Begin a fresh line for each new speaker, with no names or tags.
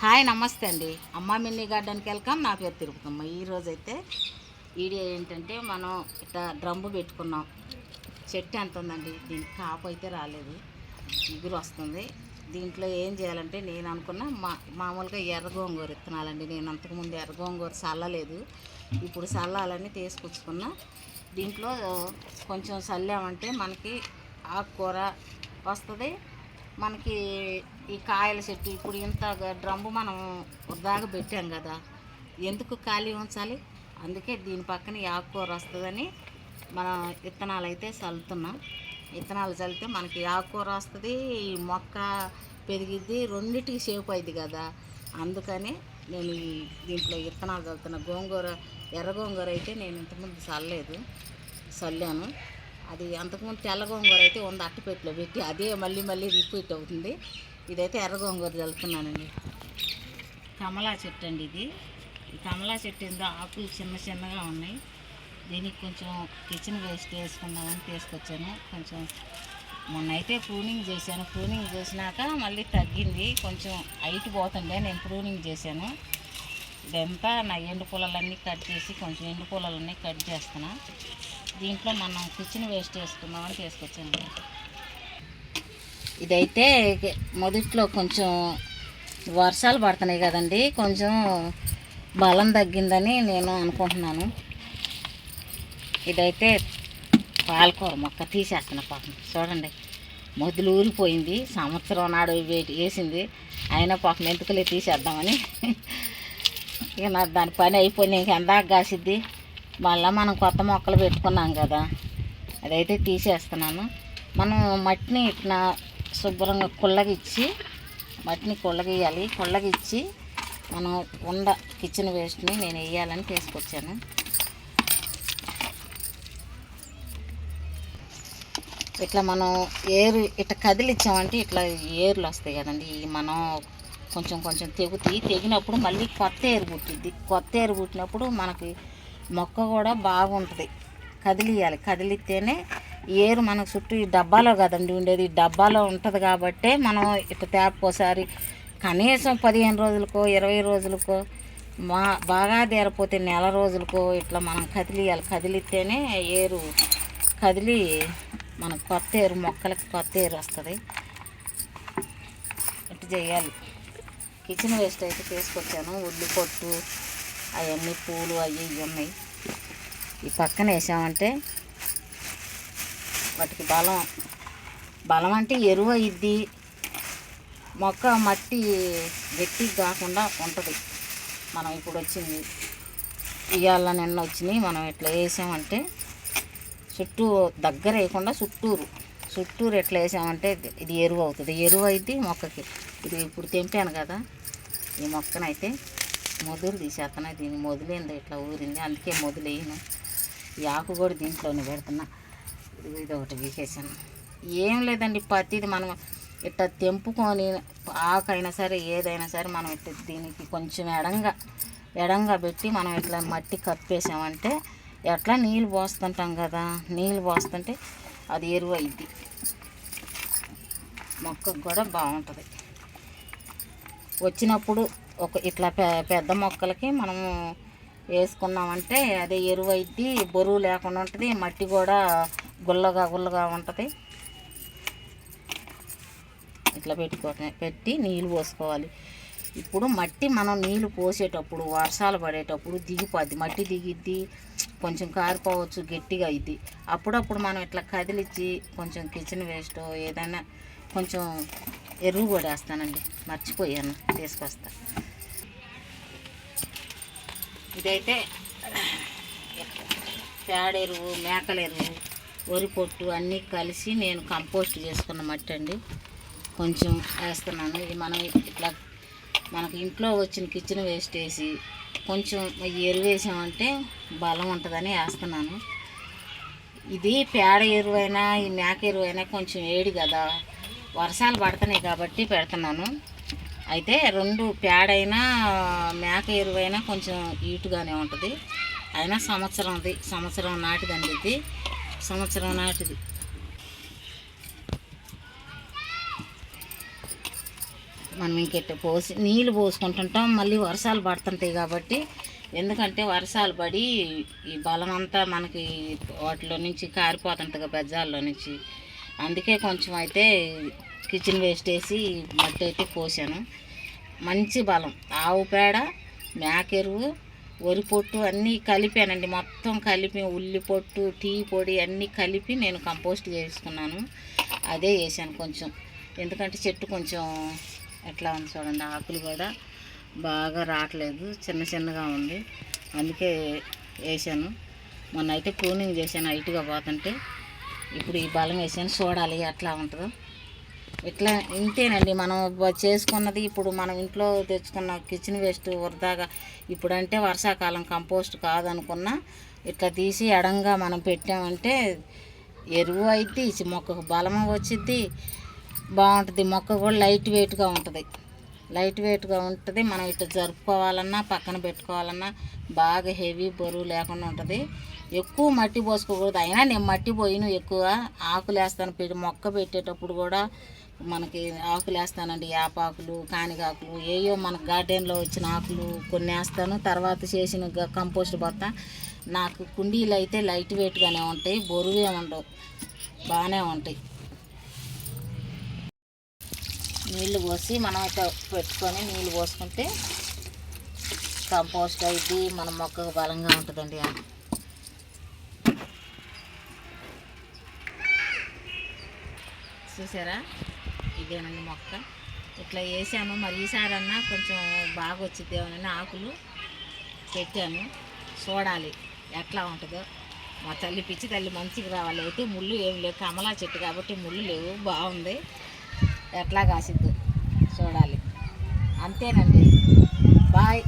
Hi నమస్తే అండి. అమ్మ మినీ గార్డెన్కి వెల్కమ్. నా పేరు తిరుపతమ్మ. ఈరోజైతే వీడియో ఏంటంటే మనం ఇట్లా డ్రమ్ము పెట్టుకున్నాం. చెట్టు ఎంత ఉందండి, దీనికి కాపు అయితే రాలేదు, ఇగురు వస్తుంది. దీంట్లో ఏం చేయాలంటే నేను అనుకున్న మామూలుగా ఎర్ర గోంగూర విత్తనాలండి. నేను అంతకుముందు ఎర్ర గోంగూర చల్లలేదు, ఇప్పుడు చల్లాలని తీసుకొచ్చుకున్న. దీంట్లో కొంచెం చల్లామంటే మనకి ఆకుకూర వస్తుంది. మనకి ఈ కాయల చెట్టు ఇప్పుడు ఇంత డ్రమ్ము మనం వృధాగా పెట్టాం కదా, ఎందుకు ఖాళీ ఉంచాలి? అందుకే దీని పక్కన ఈ ఆకుకూర వస్తుందని మనం విత్తనాలు అయితే చల్లుతున్నాం. విత్తనాలు చల్లితే మనకి ఆకుకూర వస్తుంది, ఈ మొక్క పెరిగిద్ది, రెండింటికి షేప్ అయింది కదా. అందుకని నేను దీంట్లో విత్తనాలు చల్లుతున్నా. గోంగూర ఎర్ర గోంగూర అయితే నేను ఇంతకుముందు చల్లాను. అది అంతకుముందు తెల్ల గోంగూర అయితే ఉంది అట్టపెట్టిలో పెట్టి, అదే మళ్ళీ రిపీట్ అవుతుంది. ఇదైతే ఎర్ర గోంగూర చల్లుతున్నానండి. కమలా చెట్టు అండి ఇది. ఈ కమలా చెట్టు ఏందో ఆకులు చిన్నగా ఉన్నాయి. దీనికి కొంచెం కిచెన్ వేస్ట్ వేసుకుందామని తీసుకొచ్చాను. కొంచెం మొన్నైతే ప్రూనింగ్ చేశాను. ప్రూనింగ్ చేసినాక మళ్ళీ తగ్గింది, కొంచెం హైట్ పోతుండే నేను ప్రూనింగ్ చేశాను. ఇదంతా నా ఎండు పొలాలన్నీ కట్ చేసి కొంచెం ఎండు పొలాలన్నీ కట్ చేస్తున్నా. దీంట్లో మనం కిచెన్ వేస్ట్ వేసుకుందామని తీసుకొచ్చాను. ఇదైతే మొదట్లో కొంచెం వర్షాలు పడుతున్నాయి కదండి, కొంచెం బలం తగ్గిందని నేను అనుకుంటున్నాను. ఇదైతే పాలకూర మొక్క తీసేస్తున్నా. పాపం చూడండి, మొదలు ఊరిపోయింది. సంవత్సరం నాడు వేసింది, అయినా పాపం ఎందుకులే తీసేద్దామని ఇక నాకు దాని పని అయిపోయింది. ఇంక ఎందాక కాసిద్ది. మళ్ళీ మనం కొత్త మొక్కలు పెట్టుకున్నాం కదా, అదైతే తీసేస్తున్నాను. మనం మట్టిని ఇట్లా శుభ్రంగా కుళ్ళగిచ్చి, మట్టిని కుళ్ళగిచ్చి మనం కిచెన్ వేస్ట్ని నేను వేయాలని తీసుకొచ్చాను. ఇట్లా మనం ఇట్లా కదిలిచ్చామంటే ఇట్లా ఏర్లు వస్తాయి కదండి. మనం కొంచెం తెగినప్పుడు మళ్ళీ కొత్త ఏరు పుట్టిద్ది. కొత్త ఏరు పుట్టినప్పుడు మనకి మొక్క కూడా బాగుంటుంది. కదిలిస్తేనే ఏరు మనకు చుట్టూ ఈ డబ్బాలో కదండి ఉండేది, ఈ డబ్బాలో ఉంటుంది కాబట్టి మనం ఇట్లా తేపకోసారి కనీసం 15 రోజులకో 20 రోజులకో బాగా తీరపోతే నెల రోజులకో ఇట్లా మనం కదిలిస్తేనే ఏరు కదిలి మనకు కొత్త ఏరు, మొక్కలకి కొత్త ఏరు వస్తుంది. ఇట్లా చేయాలి. కిచెన్ వేస్ట్ అయితే తీసుకొచ్చాను. ఉల్లి పొట్టు అవన్నీ పూలు అవి ఉన్నాయి. ఈ పక్కన వేసామంటే వాటికి బలం అంటే ఎరువు అయ్యిద్ది. మొక్క మట్టి గట్టిగా కాకుండా ఉంటుంది. మనం ఇప్పుడు వచ్చింది ఇవాళ నిన్న వచ్చినాయి. మనం ఇట్లా వేసామంటే చుట్టూ దగ్గర వేయకుండా చుట్టూరు ఎట్లా వేసామంటే ఇది ఎరువు అవుతుంది. ఎరువు అయింది మొక్కకి. ఇది ఇప్పుడు తెంపాను కదా, ఈ మొక్కనైతే మొదలు తీసేస్తున్నా. దీన్ని మొదలైంది ఇట్లా ఊరింది, అందుకే మొదలయ్యాను. ఈ ఆకు కూడా దీంట్లోనే పెడుతున్నా. ఇది ఒకటి వీకేసాను. ఏం లేదండి, ప్రతిది మనం ఇట్లా తెంపుకొని ఆకు అయినా సరే ఏదైనా సరే మనం ఇట్లా దీనికి కొంచెం ఎడంగా పెట్టి మనం ఇట్లా మట్టి కప్పేసామంటే ఎట్లా నీళ్ళు పోస్తుంటాం కదా, నీళ్ళు పోస్తుంటే అది ఎరువు అయింది, మొక్కకు కూడా బాగుంటుంది. వచ్చినప్పుడు ఇట్లా పెద్ద మొక్కలకి మనము వేసుకున్నామంటే అదే ఎరువు అయింది, బరువు లేకుండా ఉంటుంది, మట్టి కూడా గుల్లగా ఉంటుంది. ఇట్లా పెట్టి నీళ్ళు పోసుకోవాలి. ఇప్పుడు మట్టి మనం నీళ్ళు పోసేటప్పుడు వర్షాలు పడేటప్పుడు దిగిపోద్ది, మట్టి దిగిద్ది, కొంచెం కారిపోవచ్చు, గట్టిగా అయింది. అప్పుడప్పుడు మనం ఇట్లా కదిలిచ్చి కొంచెం కిచెన్ వేస్ట్ ఏదైనా కొంచెం ఎరువు కూడా వేస్తానండి, మర్చిపోయాను తీసుకొస్తా. ఇదైతే పేడ ఎరువు, మేకల ఎరువు, వరి పొట్టు అన్నీ కలిసి నేను కంపోస్ట్ చేసుకున్న మట్టి అండి, కొంచెం వేస్తున్నాను. ఇది మనం ఇట్లా మనకి ఇంట్లో వచ్చిన కిచెన్ వేస్ట్ వేసి కొంచెం ఎరువు వేసామంటే బలం ఉంటుందని వేస్తున్నాను. ఇది పేడ ఎరువైనా ఈ మేక ఎరువైనా కొంచెం వేడి కదా, వర్షాలు పడుతున్నాయి కాబట్టి పెడుతున్నాను. అయితే రెండు పేడైనా మేక ఎరువైనా కొంచెం హీటుగానే ఉంటుంది. అయినా సంవత్సరం నాటిదండి ఇది, సంవత్సరం నాటిది. మనం ఇంకెట్ట పోసి నీళ్ళు పోసుకుంటుంటాం. మళ్ళీ వర్షాలు పడుతుంటాయి కాబట్టి, ఎందుకంటే వర్షాలు పడి ఈ బలం అంతా మనకి వాటిలో నుంచి కారిపోతుంటుంది బెజ్జాల్లో నుంచి. అందుకే కొంచెం అయితే కిచెన్ వేస్ట్ వేసి మట్టి అయితే పోసాను. మంచి బలం ఆవు పేడ, మేకెరువు, వరి పొట్టు అన్నీ కలిపానండి. మొత్తం కలిపి ఉల్లి పొట్టు, టీ పొడి అన్నీ కలిపి నేను కంపోస్ట్ చేసుకున్నాను. అదే వేసాను కొంచెం. ఎందుకంటే చెట్టు కొంచెం ఎట్లా ఉంది చూడండి, ఆకులు కూడా బాగా రావట్లేదు, చిన్న చిన్నగా ఉంది. అందుకే వేసాను. మొన్న అయితే ప్రూనింగ్ చేశాను హైట్గా పోతుంటే. ఇప్పుడు ఈ బలం వేసాను, చూడాలి ఎట్లా ఉంటుందో. ఇట్లా ఇంతేనండి మనం చేసుకున్నది. ఇప్పుడు మనం ఇంట్లో తెచ్చుకున్న కిచెన్ వేస్ట్ వృధాగా ఇప్పుడంటే వర్షాకాలం కంపోస్ట్ కాదనుకున్నా ఇట్లా తీసి ఎడంగా మనం పెట్టామంటే ఎరువు అయితే మొక్కకు బలము వచ్చిద్ది, బాగుంటుంది. మొక్క కూడా లైట్ వెయిట్గా ఉంటుంది. మనం ఇట్లా జరుపుకోవాలన్నా పక్కన పెట్టుకోవాలన్నా బాగా హెవీ బరువు లేకుండా ఉంటుంది. ఎక్కువ మట్టి పోసుకోకూడదు. అయినా నేను మట్టి పోయిన ఎక్కువ ఆకులు వేస్తాను. మొక్క పెట్టేటప్పుడు కూడా మనకి ఆకులు వేస్తానండి. యాపాకులు, కానిగాకులు, ఏయో మన గార్డెన్లో వచ్చిన ఆకులు కొన్ని వేస్తాను. తర్వాత చేసిన కంపోస్ట్ బత్త. నాకు కుండీలు అయితే లైట్ వెయిట్గానే ఉంటాయి, బరువే ఉండవు, బాగానే ఉంటాయి. నీళ్ళు పోసి మనం అయితే పెట్టుకొని నీళ్ళు పోసుకుంటే కంపోస్ట్ అయితే మన మొక్కకు బలంగా ఉంటుందండి. చూసారా, ఇదేనండి మొక్క. ఇట్లా వేసాను. మరి ఈసారన్నా కొంచెం బాగా వచ్చిద్దేమోనని ఆకులు పెట్టాను. చూడాలి ఎట్లా ఉంటుందో. మా తల్లి పిచ్చి తల్లి మంచిగా రావాలి. అయితే ముళ్ళు ఏమి లేవు, కమలా చెట్టు కాబట్టి ముళ్ళు లేవు, బాగుంది. ఎట్లా కాసిద్దు చూడాలి. అంతేనండి, బాయ్.